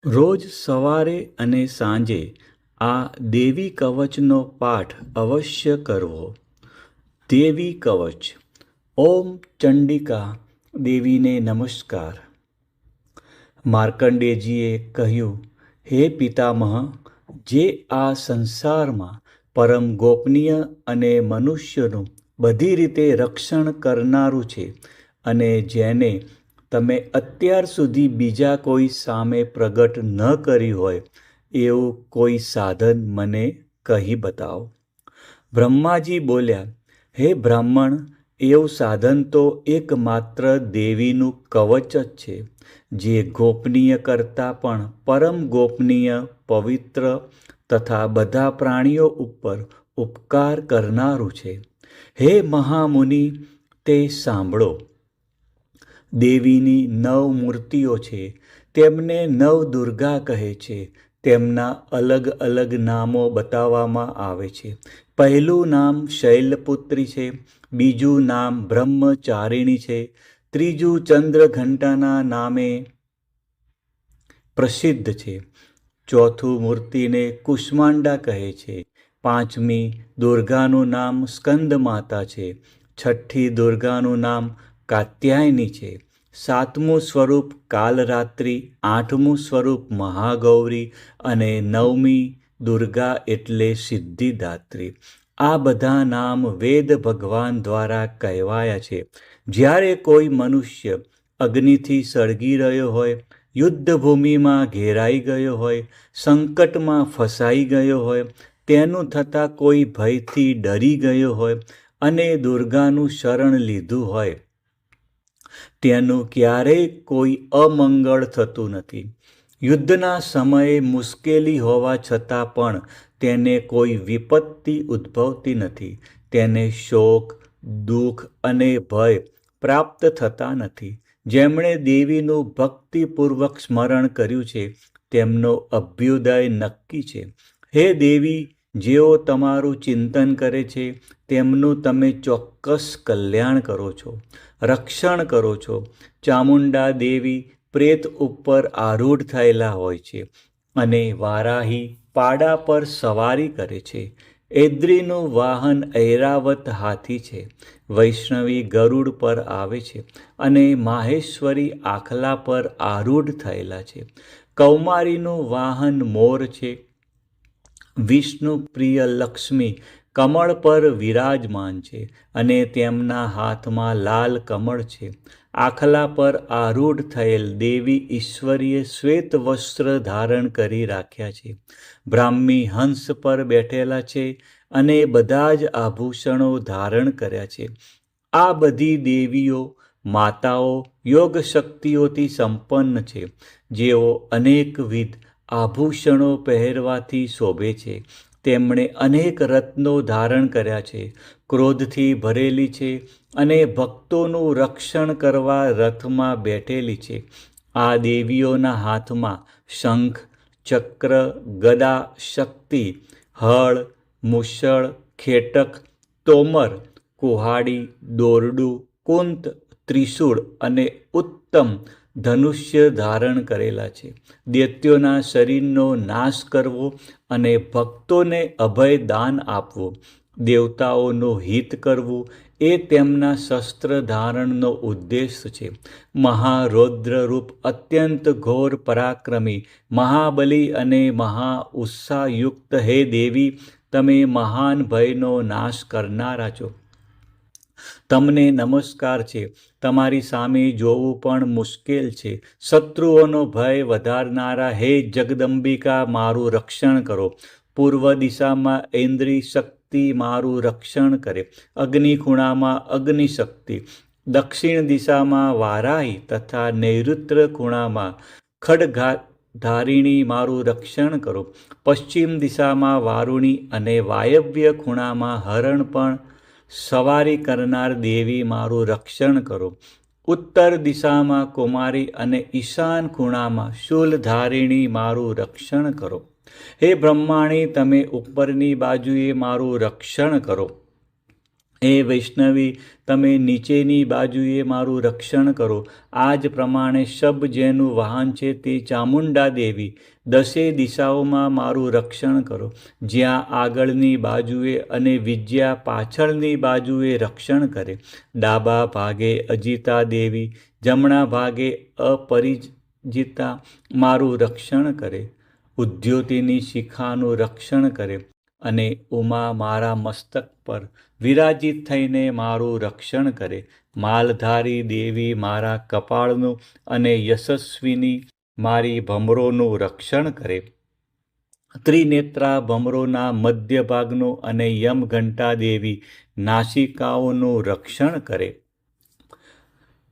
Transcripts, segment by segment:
રોજ સવારે અને સાંજે આ દેવી કવચનો પાઠ અવશ્ય કરવો. દેવી કવચ. ઓમ ચંડિકા દેવીને નમસ્કાર. માર્કંડેયજીએ કહ્યું, હે પિતામહ, જે આ સંસારમાં પરમ ગોપનીય અને મનુષ્યનું બધી રીતે રક્ષણ કરનારું છે અને જેને તમે અત્યાર સુધી બીજા કોઈ સામે પ્રગટ ન કરી હોય એવું કોઈ સાધન મને કહી બતાવો. બ્રહ્માજી બોલ્યા, હે બ્રાહ્મણ, એવું સાધન તો એકમાત્ર દેવીનું કવચ જ છે, જે ગોપનીય કરતાં પણ પરમ ગોપનીય, પવિત્ર તથા બધા પ્રાણીઓ ઉપર ઉપકાર કરનારું છે. હે મહામુનિ, તે સાંભળો. દેવીની 9 મૂર્તિઓ છે. તેમને નવદુર્ગા કહે છે. તેમના અલગ અલગ નામો બતાવવામાં આવે છે. પહેલું નામ શૈલપુત્રી છે, બીજું નામ બ્રહ્મચારિણી છે, ત્રીજું ચંદ્રઘંટાના નામે પ્રસિદ્ધ છે, ચોથું મૂર્તિને કુષ્માંડા કહે છે, પાંચમી દુર્ગાનું નામ સ્કંદમાતા છે, છઠ્ઠી દુર્ગાનું નામ કાત્યાયની છે, સાતમું સ્વરૂપ કાલરાત્રિ, આઠમું સ્વરૂપ મહાગૌરી અને નવમી દુર્ગા એટલે સિદ્ધિદાત્રી. આ બધા નામ વેદ ભગવાન દ્વારા કહેવાયા છે. જ્યારે કોઈ મનુષ્ય અગ્નિથી સળગી રહ્યો હોય, યુદ્ધભૂમિમાં ઘેરાઈ ગયો હોય, સંકટમાં ફસાઈ ગયો હોય, તેનું થતાં કોઈ ભયથી ડરી ગયો હોય અને દુર્ગાનું શરણ લીધું હોય, તેનું ક્યારેય કોઈ અમંગળ થતું નથી. યુદ્ધના સમયે મુશ્કેલી હોવા છતાં પણ તેને કોઈ વિપત્તિ ઉદ્ભવતી નથી. તેને શોક, દુઃખ અને ભય પ્રાપ્ત થતા નથી. જેમણે દેવીનું ભક્તિપૂર્વક સ્મરણ કર્યું છે તેમનો અભ્યુદય નક્કી છે. હે દેવી, જેઓ તમારું ચિંતન કરે છે તેમનું તમે ચોક્કસ કલ્યાણ કરો છો, રક્ષણ કરો છો. ચામુંડા દેવી પ્રેત ઉપર આરૂઢ થયેલા હોય છે અને વારાહી પાડા પર સવારી કરે છે. ઐદ્રીનું વાહન ઐરાવત હાથી છે. વૈષ્ણવી ગરુડ પર આવે છે અને માહેશ્વરી આખલા પર આરૂઢ થયેલા છે. કૌમારીનું વાહન મોર છે. વિષ્ણુ પ્રિય લક્ષ્મી કમળ પર વિરાજમાન છે અને તેમના હાથમાં લાલ કમળ છે. આખલા પર આરૂઢ થયેલ દેવી ઈશ્વરીએ શ્વેત વસ્ત્ર ધારણ કરી રાખ્યા છે. બ્રાહ્મી હંસ પર બેઠેલા છે અને બધા જ આભૂષણો ધારણ કર્યા છે. આ બધી દેવીઓ માતાઓ યોગ શક્તિઓથી સંપન્ન છે, જેઓ અનેકવિધ આભૂષણો પહેરવાથી શોભે છે. તેમણે અનેક રત્નો ધારણ કર્યા છે, ક્રોધથી ભરેલી છે અને ભક્તોનું રક્ષણ કરવા રથમાં બેઠેલી છે. આ દેવીઓના હાથમાં શંખ, ચક્ર, ગદા, શક્તિ, હળ, મુશળ, ખેટક, તોમર, કુહાડી, દોરડું, કુંત, ત્રિશૂળ અને ઉત્તમ ધનુષ્ય ધારણ કરેલા છે. દૈત્યોના શરીરનો નાશ કરવો અને ભક્તોને અભય દાન આપવું, દેવતાઓનું હિત કરવું એ તેમના શસ્ત્ર ધારણનો ઉદ્દેશ છે. મહારૌદ્ર રૂપ, અત્યંત ઘોર પરાક્રમી, મહાબલી અને મહા ઉત્સાહયુક્ત હે દેવી, તમે મહાન ભયનો નાશ કરનારા છો. તમને નમસ્કાર છે. તમારી સામે જોવું પણ મુશ્કેલ છે. શત્રુઓનો ભય વધારનારા હે જગદંબિકા, મારું રક્ષણ કરો. પૂર્વ દિશામાં ઐન્દ્રી શક્તિ મારું રક્ષણ કરે. અગ્નિ ખૂણામાં અગ્નિ શક્તિ, દક્ષિણ દિશામાં વારાહી તથા નૈઋત્ય ખૂણામાં ખડ્ગધારિણી મારું રક્ષણ કરો. પશ્ચિમ દિશામાં વારુણી અને વાયવ્ય ખૂણામાં હરણ પણ સવારી કરનાર દેવી મારું રક્ષણ કરો. ઉત્તર દિશામાં કુમારી અને ઈશાન ખૂણામાં શૂલધારિણી મારું રક્ષણ કરો. હે બ્રહ્માણી, તમે ઉપરની બાજુએ મારું રક્ષણ કરો. હે વૈષ્ણવી, તમે નીચેની બાજુએ મારું રક્ષણ કરો. આ જ પ્રમાણે શબ જેનું વાહન છે તે ચામુંડા દેવી, 10 દિશાઓમાં મારું રક્ષણ કરો. જ્યાં આગળની બાજુએ અને વિજ્યા પાછળની બાજુએ રક્ષણ કરે. ડાબા ભાગે અજિતા દેવી, જમણા ભાગે અપરિજિતા મારું રક્ષણ કરે. ઉદ્યોતિની શિખાનું રક્ષણ કરે અને ઉમા મારા મસ્તક પર વિરાજિત થઈને મારું રક્ષણ કરે. માલધારી દેવી મારા કપાળનું અને યશસ્વીની મારી ભમરોનું રક્ષણ કરે. ત્રિનેત્રા ભમરોના મધ્ય ભાગનું અને યમઘંટા દેવી નાસિકાઓનું રક્ષણ કરે.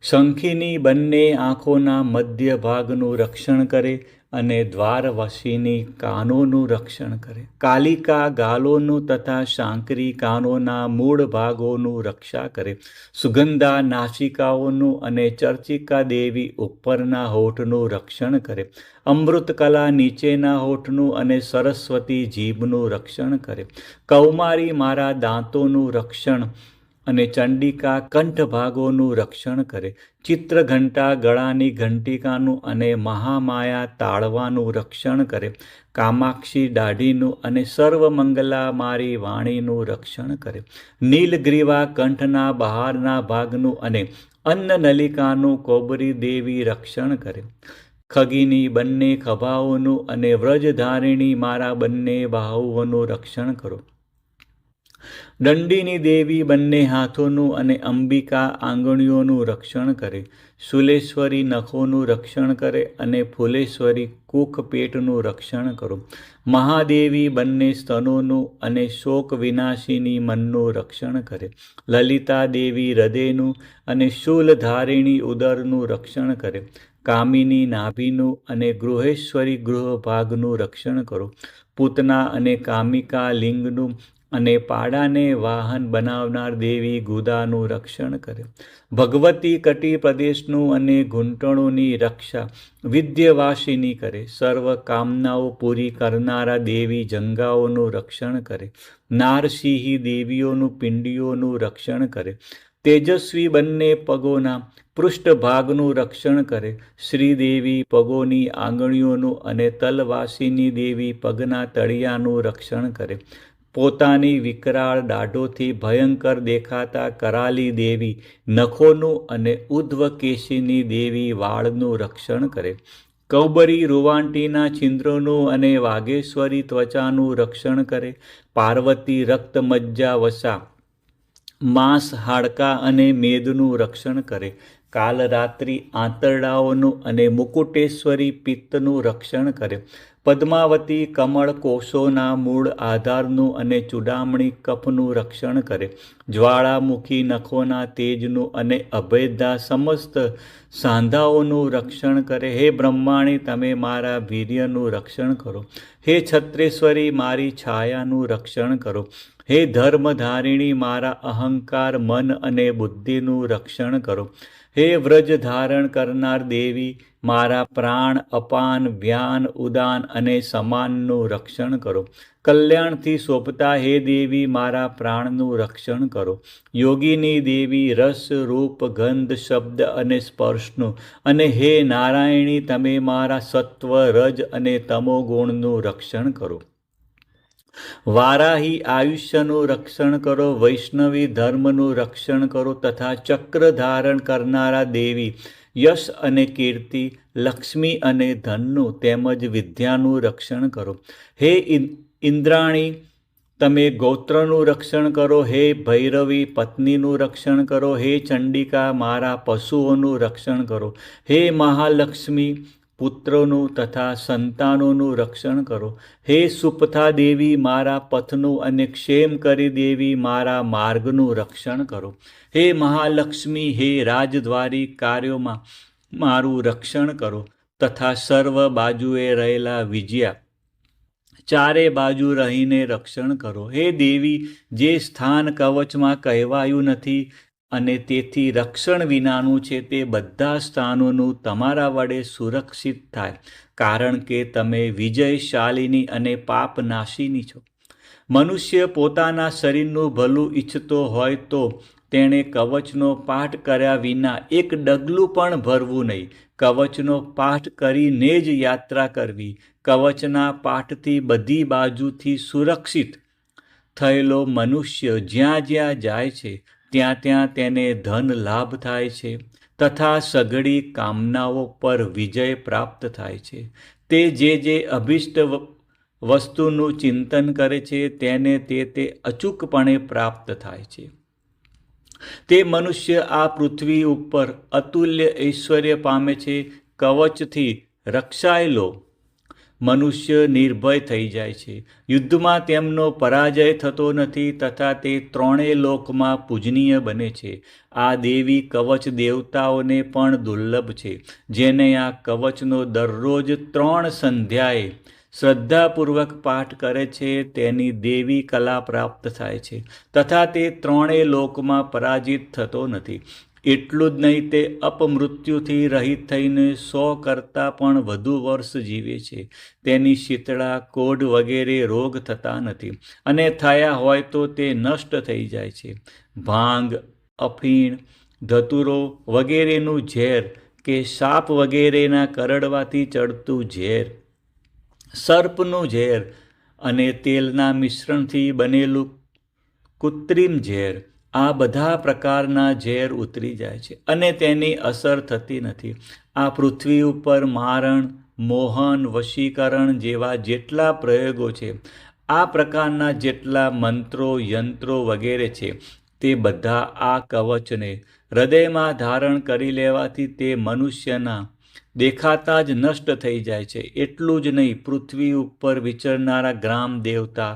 શંખીની બંને આંખોના મધ્ય ભાગનું રક્ષણ કરે અને દ્વારવશીની કાનોનું રક્ષણ કરે. કાલિકા ગાલોનું તથા શાંકરી કાનોના મૂળ ભાગોનું રક્ષા કરે. સુગંધા નાસિકાઓનું અને ચર્ચિકા દેવી ઉપરના હોઠનું રક્ષણ કરે. અમૃતકલા નીચેના હોઠનું અને સરસ્વતી જીભનું રક્ષણ કરે. કૌમારી મારા દાંતોનું રક્ષણ અને ચંડિકા કંઠ ભાગોનું રક્ષણ કરે. ચિત્રઘંટા ગળાની ઘંટિકાનું અને મહામાયા તાળવાનું રક્ષણ કરે. કામાક્ષી દાઢીનું અને સર્વમંગલા મારી વાણીનું રક્ષણ કરે. નીલગ્રીવા કંઠના બહારના ભાગનું અને અન્નનલિકાનું કૌબરી દેવી રક્ષણ કરે. ખગીની બંને ખભાઓનું અને વ્રજધારિણી મારા બંને બાહુઓનું રક્ષણ કરો. દંડીની દેવી બંને હાથોનું અને અંબિકા આંગળીઓનું રક્ષણ કરે. શૂલેશ્વરી નખોનું રક્ષણ કરે અને ફૂલેશ્વરી કુખ પેટનું રક્ષણ કરો. મહાદેવી બંને સ્તનોનું અને શોક વિનાશીની મનનું રક્ષણ કરે. લલિતા દેવી હૃદયનું અને શૂલધારિણી ઉદરનું રક્ષણ કરે. કામિની નાભીનું અને ગૃહેશ્વરી ગૃહ ભાગનું રક્ષણ કરો. પૂતના અને કામિકા લિંગનું અને પાડાને વાહન બનાવનાર દેવી ગુદાનું રક્ષણ કરે. ભગવતી કટી પ્રદેશનું અને ઘૂંટણોની રક્ષા વિદ્યવાસિની કરે. સર્વ કામનાઓ પૂરી કરનારા દેવી જંગાઓનું રક્ષણ કરે. નારસિંહી દેવીઓનું પિંડીઓનું રક્ષણ કરે. તેજસ્વી બંને પગોના પૃષ્ઠભાગનું રક્ષણ કરે. શ્રીદેવી પગોની આંગળીઓનું અને તલવાસીની દેવી પગના તળિયાનું રક્ષણ કરે. પોતાની વિકરાળ દાઢોથી ભયંકર દેખાતા કરાલી દેવી નખોનું અને ઉધ્વકેશીની દેવી વાળનું રક્ષણ કરે. કૌબરી રૂવાંટીના છિદ્રોનું અને વાઘેશ્વરી ત્વચાનું રક્ષણ કરે. પાર્વતી રક્ત મજ્જા વસા માંસ હાડકાં અને મેદનું રક્ષણ કરે. કાલરાત્રિ આંતરડાઓનું અને મુકુટેશ્વરી પિત્તનું રક્ષણ કરે. પદ્માવતી કમળ કોષોના મૂળ આધારનું અને ચૂડામણી કફનું રક્ષણ કરે. જ્વાળામુખી નખોના તેજનું અને અભેદા સમસ્ત સાંધાઓનું રક્ષણ કરે. હે બ્રહ્માણી, તમે મારા વીર્યનું રક્ષણ કરો. હે છત્રેશ્વરી, મારી છાયાનું રક્ષણ કરો. હે ધર્મધારિણી, મારા અહંકાર મન અને બુદ્ધિનું રક્ષણ કરો. હે વ્રજ ધારણ કરનાર દેવી, મારા પ્રાણ અપાન વ્યાન ઉદાન અને સમાનનું રક્ષણ કરો. કલ્યાણથી શોભતા હે દેવી, મારા પ્રાણનું રક્ષણ કરો. યોગીની દેવી રસ રૂપ ગંધ શબ્દ અને સ્પર્શનું અને હે નારાયણી, તમે મારા સત્વ રજ અને તમો ગુણનું રક્ષણ કરો. વારાહી આયુષ્યનું રક્ષણ કરો. વૈષ્ણવી ધર્મનું રક્ષણ કરો તથા ચક્ર ધારણ કરનારા દેવી યશ અને કીર્તિ, લક્ષ્મી અને ધનનું તેમજ વિદ્યાનું રક્ષણ કરો. હે ઇન્દ્રાણી, તમે ગોત્રનું રક્ષણ કરો. હે ભૈરવી, પત્નીનું રક્ષણ કરો. હે ચંડિકા, મારા પશુઓનું રક્ષણ કરો. હે મહાલક્ષ્મી, પુત્રોનું તથા સંતાનોનું રક્ષણ કરો. હે સુપથા દેવી, મારા પથનું અને ક્ષેમકરી દેવી, મારા માર્ગનું રક્ષણ કરો. હે મહાલક્ષ્મી, હે રાજદ્વારી કાર્યોમાં મારું રક્ષણ કરો તથા સર્વ બાજુએ રહેલા વિજયા ચારે બાજુ રહીને રક્ષણ કરો. હે દેવી, જે સ્થાન કવચમાં કહેવાયું નથી અને તેથી રક્ષણ વિનાનું છે, તે બધા સ્થાનોનું તમારા વડે સુરક્ષિત થાય, કારણ કે તમે વિજયશાલિની અને પાપનાશીની છો. મનુષ્ય પોતાના શરીરનું ભલું ઈચ્છતો હોય તો તેણે કવચનો પાઠ કર્યા વિના એક ડગલું પણ ભરવું નહીં. કવચનો પાઠ કરીને જ યાત્રા કરવી. કવચના પાઠથી બધી બાજુથી સુરક્ષિત થયેલો મનુષ્ય જ્યાં જ્યાં જાય છે ત્યાં ત્યાં તેને ધન લાભ થાય છે તથા સઘળી કામનાઓ પર વિજય પ્રાપ્ત થાય છે. તે જે અભિષ્ટ વસ્તુનું ચિંતન કરે છે તેને તે અચૂકપણે પ્રાપ્ત થાય છે. તે મનુષ્ય આ પૃથ્વી ઉપર અતુલ્ય ઐશ્વર્ય પામે છે. કવચથી રક્ષાયેલો મનુષ્ય નિર્ભય થઈ જાય છે. યુદ્ધમાં તેમનો પરાજય થતો નથી તથા તે ત્રણેય લોકમાં પૂજનીય બને છે. આ દેવી કવચ દેવતાઓને પણ દુર્લભ છે. જેને આ કવચનો દરરોજ 3 સંધ્યાએ શ્રદ્ધાપૂર્વક પાઠ કરે છે તેની દેવી કલા પ્રાપ્ત થાય છે તથા તે ત્રણેય લોકમાં પરાજિત થતો નથી. એટલું જ નહીં, તે અપમૃત્યુથી રહિત થઈને 100 કરતાં પણ વધુ વર્ષ જીવે છે. તેની શીતળા, કોઢ વગેરે રોગ થતા નથી અને થયા હોય તો તે નષ્ટ થઈ જાય છે. ભાંગ, અફીણ, ધતુરો વગેરેનું ઝેર કે સાપ વગેરેના કરડવાથી ચડતું ઝેર, સર્પનું ઝેર અને તેલના મિશ્રણથી બનેલું કૃત્રિમ ઝેર, આ બધા પ્રકારના ઝેર ઉતરી જાય છે અને તેની અસર થતી નથી. આ પૃથ્વી ઉપર મારણ, મોહન, વશીકરણ જેવા જેટલા પ્રયોગો છે, આ પ્રકારના જેટલા મંત્રો, યંત્રો વગેરે છે, તે બધા આ કવચને હૃદયમાં ધારણ કરી લેવાથી તે મનુષ્યના દેખાતા જ નષ્ટ થઈ જાય છે. એટલું જ નહીં, પૃથ્વી ઉપર વિચરનારા ગ્રામ દેવતા,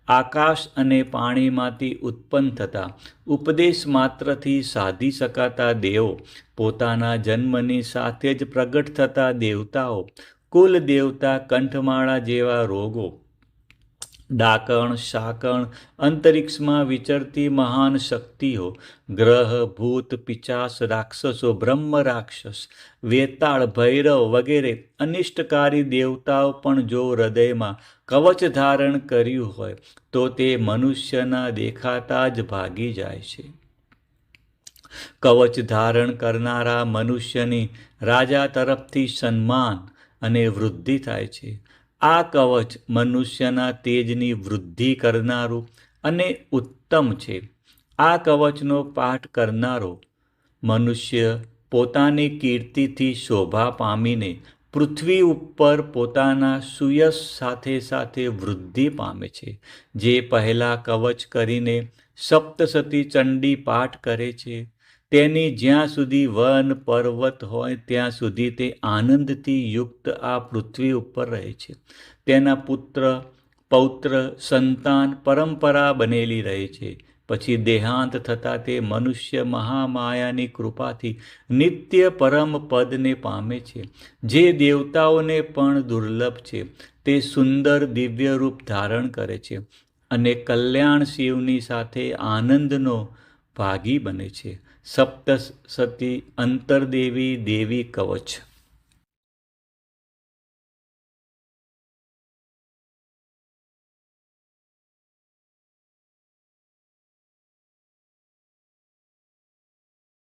આકાશ અને પાણીમાંથી ઉત્પન્ન થતા, ઉપદેશ માત્રથી સાધી શકાતા દેવો, પોતાના જન્મની સાથે જ પ્રગટ થતા દેવતાઓ, કુલ દેવતા, કંઠમાળા જેવા રોગો, ડાકણ, શાકણ, અંતરિક્ષમાં વિચરતી મહાન શક્તિઓ, ગ્રહ, ભૂત, પિચાસ, રાક્ષસો, બ્રહ્મ રાક્ષસ, વેતાળ, ભૈરવ વગેરે અનિષ્ટકારી દેવતાઓ પણ જો હૃદયમાં કવચ ધારણ કર્યું હોય તો તે મનુષ્યના દેખાતા જ ભાગી જાય છે. કવચ ધારણ કરનારા મનુષ્યની રાજા તરફથી સન્માન અને વૃદ્ધિ થાય છે. આ કવચ મનુષ્યના તેજની વૃદ્ધિ કરનારું અને ઉત્તમ છે. આ કવચનો પાઠ કરનારો મનુષ્ય પોતાની કીર્તિથી શોભા પામીને પૃથ્વી ઉપર પોતાના સુયશ સાથે સાથે વૃદ્ધિ પામે છે. જે પહેલાં કવચ કરીને સપ્તસતી ચંડી પાઠ કરે છે, તેની જ્યાં સુધી વન પર્વત હોય ત્યાં સુધી તે આનંદથી યુક્ત આ પૃથ્વી ઉપર રહે છે. તેના પુત્ર, પૌત્ર, સંતાન પરંપરા બનેલી રહે છે. પછી દેહાંત થતાં તે મનુષ્ય મહામાયાની કૃપાથી નિત્ય પરમ પદને પામે છે, જે દેવતાઓને પણ દુર્લભ છે. તે સુંદર દિવ્ય રૂપ ધારણ કરે છે અને કલ્યાણ શિવની સાથે આનંદનો ભાગી બને છે. સપ્તસતી અંતરદેવી દેવી કવચ.